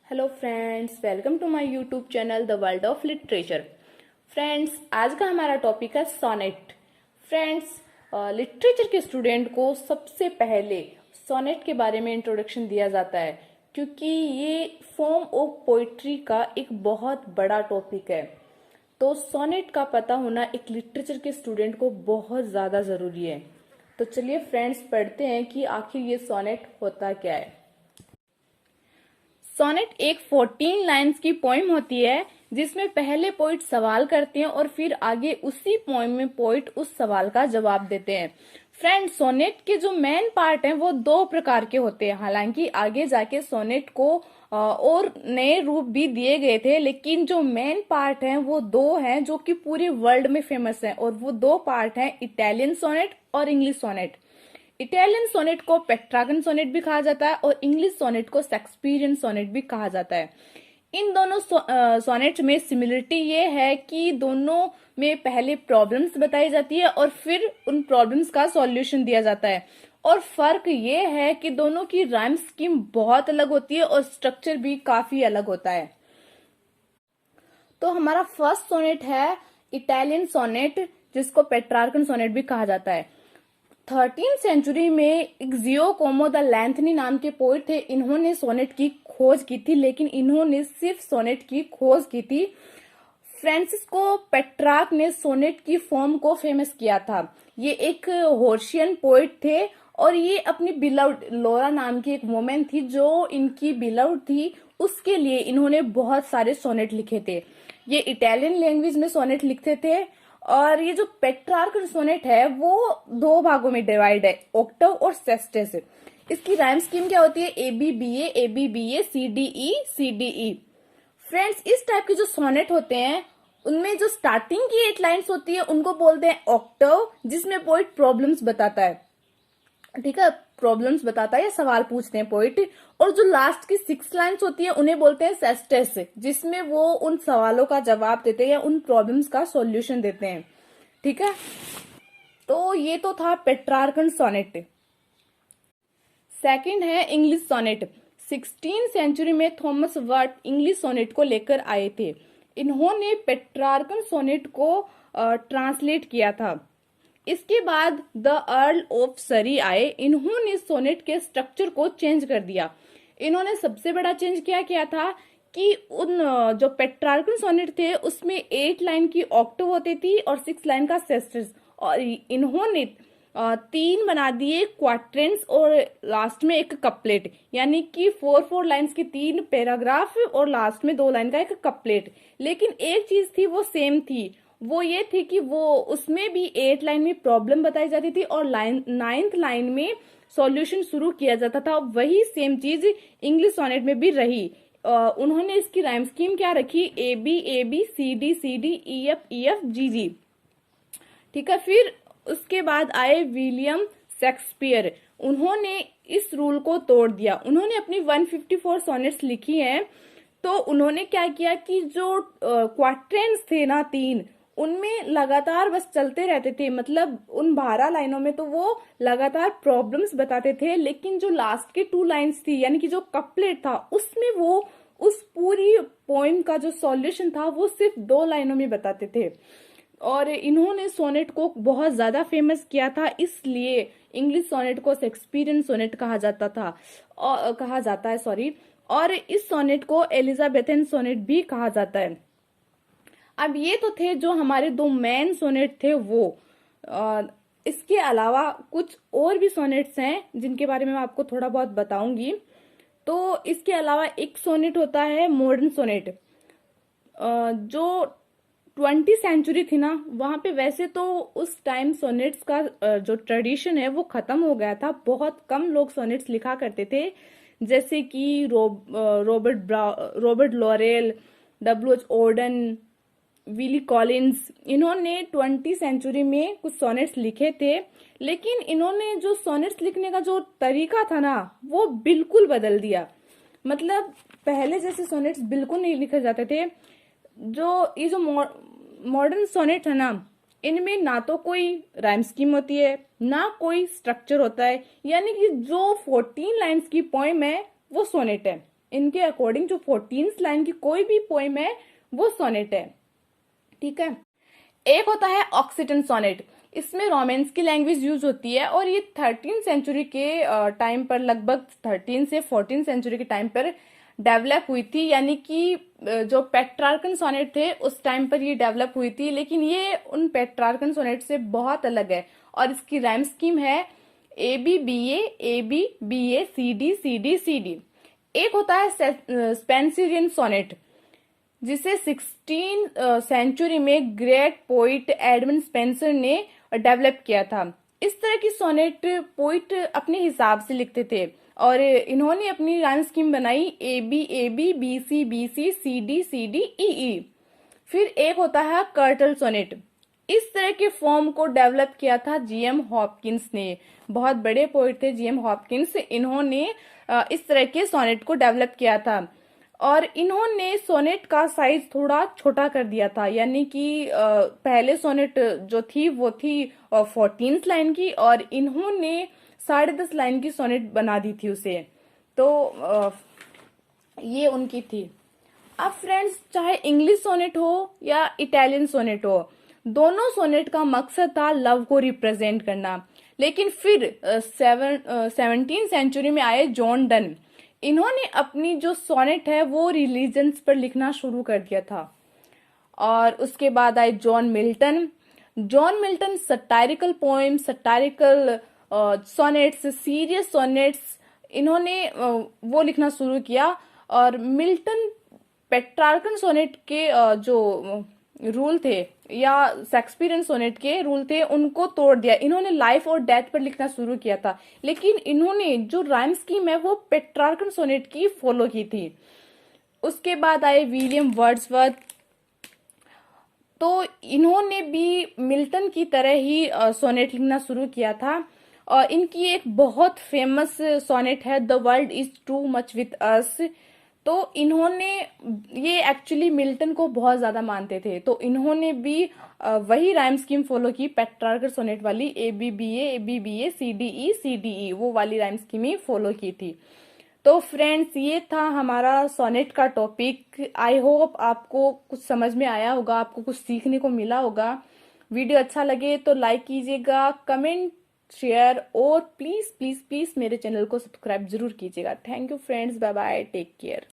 Hello friends, welcome to my YouTube channel the world of literature. Friends, आज का हमारा topic है sonnet. Friends, literature के student को सबसे पहले सोनेट के बारे में इंट्रोडक्शन दिया जाता है, क्योंकि ये फॉर्म ऑफ पोइट्री का एक बहुत बड़ा टॉपिक है। तो सोनेट का पता होना एक लिटरेचर के स्टूडेंट को बहुत ज़्यादा ज़रूरी है। तो चलिए फ्रेंड्स, पढ़ते हैं कि आखिर ये सोनेट होता क्या है। सोनेट एक 14 लाइन्स की पोइम होती है, जिसमें पहले पोइट सवाल करते हैं और फिर आगे उसी पोइम में पोइट उस सवाल का जवाब देते हैं। फ्रेंड, सोनेट के जो मेन पार्ट हैं वो दो प्रकार के होते हैं। हालांकि आगे जाके सोनेट को और नए रूप भी दिए गए थे, लेकिन जो मेन पार्ट हैं वो दो हैं जो कि पूरे वर्ल्ड में फेमस हैं, और वो दो पार्ट हैं इटालियन सोनेट और इंग्लिश सोनेट। इटालियन सोनेट को पेट्रागन सोनेट भी कहा जाता है और इंग्लिश सोनेट को शेक्सपियरियन सोनेट भी कहा जाता है। इन दोनों सोनेट में सिमिलरिटी ये है कि दोनों में पहले प्रॉब्लम्स बताई जाती है और फिर उन प्रॉब्लम्स का सॉल्यूशन दिया जाता है। और फर्क ये है कि दोनों की राइम स्कीम बहुत अलग होती है और स्ट्रक्चर भी काफी अलग होता है। तो हमारा फर्स्ट सोनेट है इटालियन सोनेट, जिसको पेट्रार्कन सोनेट भी कहा जाता है। 13th सेंचुरी में एक जियोकोमो द लैंथनी नाम के पोइट थे। इन्होंने सोनेट की खोज की थी, लेकिन इन्होंने सिर्फ सोनेट की खोज की थी। फ्रांसिस्को पेट्रार्क ने सोनेट की फॉर्म को फेमस किया था। ये एक होर्शियन पोइट थे और ये अपनी बिलव्ड लोरा नाम की एक वुमेन थी जो इनकी बिलव्ड थी, उसके लिए इन्होंने बहुत सारे सोनेट लिखे थे। ये इटालियन लैंग्वेज में सोनेट लिखते थे। और ये जो पेट्रार्क सोनेट है वो दो भागों में डिवाइड है, ऑक्टव और सेस्टेस। इसकी राइम स्कीम क्या होती है? A B B A C D E. Friends, इस टाइप के जो सोनेट होते हैं उनमें जो स्टार्टिंग की 8 लाइन्स होती है उनको बोलते हैं ऑक्टव, जिसमें पोइट प्रॉब्लम्स बताता है। ठीक है, प्रॉब्लम्स बताता है या सवाल पूछते हैं पोइट। और जो लास्ट की 6 लाइन्स होती है उन्हें बोलते हैं सेस्टेस, जिसमें वो उन सवालों का जवाब देते हैं या उन प्रॉब्लम्स का सॉल्यूशन देते हैं। ठीक है, तो ये तो था पेट्रार्कन सोनेट। सेकंड है इंग्लिश सोनेट। 16th सेंचुरी में थॉमस वर्ट इंग्लिश सोनेट को लेकर आए थे। इन्होंने पेट्रार्कन सोनेट को ट्रांसलेट किया था। इसके बाद द अर्ल ऑफ सरी आए। इन्होंने सोनेट के स्ट्रक्चर को चेंज कर दिया। इन्होंने सबसे बड़ा चेंज क्या किया था कि उन जो पेट्रार्कन सोनेट थे उसमें 8 लाइन की ऑक्टव होती थी और 6 लाइन का सेस्टर्स, और इन्होंने 3 बना दिए क्वाट्रेंट्स और लास्ट में एक कपलेट, यानी कि 4 लाइन्स की 3 पैराग्राफ और लास्ट में 2 लाइन का एक कपलेट। लेकिन एक चीज थी वो सेम थी, वो ये थी कि वो उसमें भी 8 लाइन में प्रॉब्लम बताई जाती थी और 9th लाइन में सॉल्यूशन शुरू किया जाता था। वही सेम चीज इंग्लिश सोनेट में भी रही। उन्होंने इसकी राइम स्कीम क्या रखी? A B C D E F G G. ठीक है, फिर उसके बाद आए विलियम शेक्सपियर। उन्होंने इस रूल को तोड़ दिया। उन्होंने अपनी 154 सोनेट्स लिखी हैं। तो उन्होंने क्या किया कि जो क्वाट्रेंट्स थे ना 3, उनमें लगातार बस चलते रहते थे। मतलब उन 12 लाइनों में तो वो लगातार प्रॉब्लम्स बताते थे, लेकिन जो लास्ट की 2 लाइन्स थी, यानी कि जो कपलेट था, उसमें वो उस पूरी पोइम का जो सॉल्यूशन था वो सिर्फ 2 लाइनों में बताते थे। और इन्होंने सोनेट को बहुत ज्यादा फेमस किया था, इसलिए इंग्लिश सोनेट को शेक्सपियरियन सोनेट कहा जाता था, और कहा जाता है, सॉरी। और इस सोनेट को एलिजाबेथन सोनेट भी कहा जाता है। अब ये तो थे जो हमारे 2 मेन सोनेट थे वो। इसके अलावा कुछ और भी सोनेट्स हैं जिनके बारे में मैं आपको थोड़ा बहुत बताऊंगी। तो इसके अलावा एक सोनेट होता है मॉडर्न सोनेट। जो 20th सेंचुरी थी ना, वहां पे वैसे तो उस टाइम सोनेट्स का जो ट्रेडिशन है वो खत्म हो गया था। बहुत कम लोग सोनेट्स लिखा करते थे, जैसे कि Robert Lowell, W.H. Auden, Billy Collins. इन्होंने 20th सेंचुरी में कुछ सोनेट्स लिखे थे, लेकिन इन्होंने जो सोनेट्स लिखने का जो तरीका था ना वो बिल्कुल बदल दिया। मतलब पहले जैसे सोनेट्स बिल्कुल नहीं लिखे जाते थे। ये जो मॉडर्न सोनेट है ना, इनमें ना तो कोई राइम स्कीम होती है ना कोई स्ट्रक्चर होता है, यानी कि जो 14 लाइन्स की पोइम है वो सोनेट है। इनके अकॉर्डिंग जो 14th लाइन की कोई भी पोएम है वो सोनेट है। ठीक है। एक होता है ऑक्सीटन सोनेट। इसमें रोमांस की लैंग्वेज यूज होती है और ये 13th सेंचुरी के टाइम पर, लगभग 13 से 14 सेंचुरी के टाइम पर डेवलप हुई थी। यानी कि जो पेट्रार्कन सोनेट थे उस टाइम पर ये डेवलप हुई थी, लेकिन ये उन पेट्रार्कन सोनेट से बहुत अलग है। और इसकी राइम स्कीम है A C D C D C D. एक होता है स्पेंसरियन सोनेट, जिसे 16 सेंचुरी में ग्रेट पोइट एडमंड स्पेंसर ने डेवलप किया था। इस तरह की सोनेट पोइट अपने हिसाब से लिखते थे और इन्होंने अपनी राइम स्कीम बनाई ए बी सी डी ई ई। फिर एक होता है कर्टल सोनेट। इस तरह के फॉर्म को डेवलप किया था जीएम हॉपकिंस ने। बहुत बड़े पोइट थे जीएम हॉपकिंस, इन्होंने इस तरह के सोनेट को डेवलप किया था। और इन्होंने सोनेट का साइज थोड़ा छोटा कर दिया था। यानी कि पहले सोनेट जो थी वो थी 14th लाइन की, और इन्होंने 10.5 लाइन की सोनेट बना दी थी उसे। तो ये उनकी थी। अब फ्रेंड्स, चाहे इंग्लिश सोनेट हो या इटालियन सोनेट हो, दोनों सोनेट का मकसद था लव को रिप्रेजेंट करना। लेकिन फिर 17th सेंचुरी में आए जॉन डन। इन्होंने अपनी जो सोनेट है वो रिलीजन्स पर लिखना शुरू कर दिया था। और उसके बाद आए John Milton. John Milton satirical poem, satirical sonnets, serious sonnets, इन्होंने वो लिखना शुरू किया। और मिल्टन पेट्रार्कन सोनेट के जो रूल थे या शेक्सपियरियन सोनेट के रूल थे उनको तोड़ दिया। इन्होंने लाइफ और डेथ पर लिखना शुरू किया था, लेकिन इन्होंने जो राइम स्कीम है वो पेट्रार्कन सोनेट की फॉलो की थी। उसके बाद आए विलियम वर्ड्सवर्थ। तो इन्होंने भी मिल्टन की तरह ही सोनेट लिखना शुरू किया था। और इनकी एक बहुत फेमस सोनेट है the world is too much with us. तो इन्होंने, ये एक्चुअली मिल्टन को बहुत ज्यादा मानते थे, तो इन्होंने भी वही राइम स्कीम फॉलो की, पेट्रार्कन सोनेट वाली A B A C D ई, वो वाली राइम स्कीम ही फॉलो की थी। तो फ्रेंड्स, ये था हमारा सोनेट का टॉपिक। आई होप आपको कुछ समझ में आया होगा, आपको कुछ सीखने को मिला होगा। वीडियो अच्छा लगे तो लाइक कीजिएगा, कमेंट, शेयर और प्लीज प्लीज प्लीज मेरे चैनल को सब्सक्राइब जरूर कीजिएगा। Thank you friends, bye bye, take care.